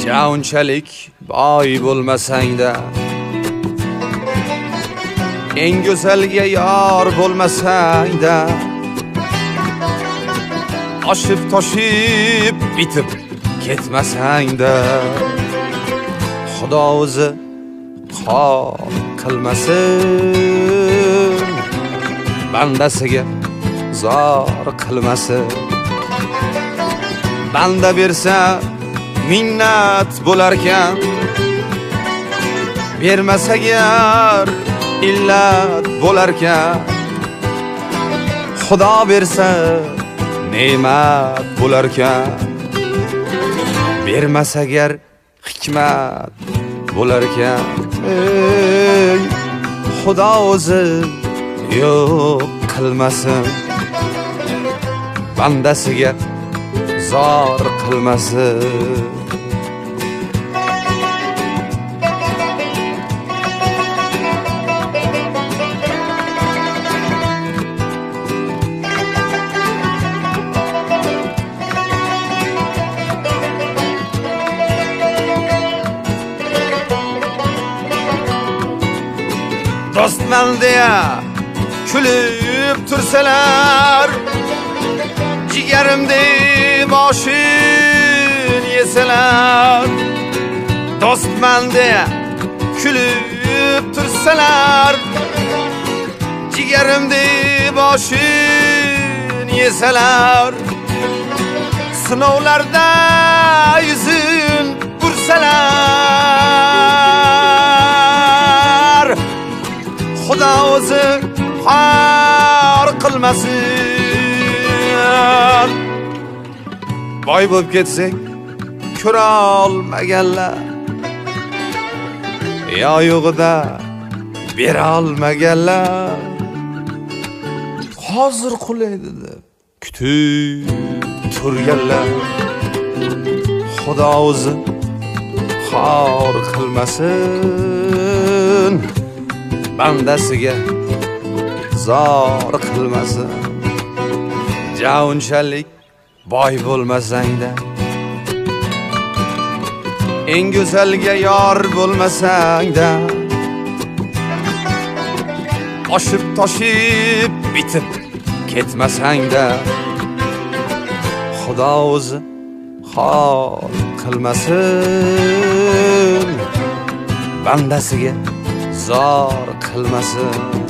unchalik boy bo'lmasang-da, eng go'zalga yor bo'lmasang-da, oshib toshib bitib ketmasang-da, Xudo o'zi xor qilmasin, bandasiga zor qilmasin. Banda bersa minnat bo'larkan, bermasa agar illat bo'larkan. Xudo bersa ne'mat bo'larkan, bermasa agar hikmat bo'larkan. Ey Xudo o'zi yo'q qilmasin, bandasiga zor qilmasin. Dostman deya kulib tursalar, jigarimda boshin yesalar. Dostman deya kulib tursalar, jigarimda boshin yesalar. Sinovlarda yuzin bursalar, Xudo o'zi xor qilmasin. Boy bo'lib ketsak ko'ra olmaganlar, yo yo'g'ida bera olmaganlar, hozir qulaydi deb kutib turganlar. Xudo o'zi xor qilmasin, bandasiga zor qilmasin. Unchalik boy bo'lmasang-da, eng go'zalga yor bo'lmasang-da, oshib toshib bitib ketmasang-da, Xudo o'zi xor qilmasin, bandasiga zor qilmasin.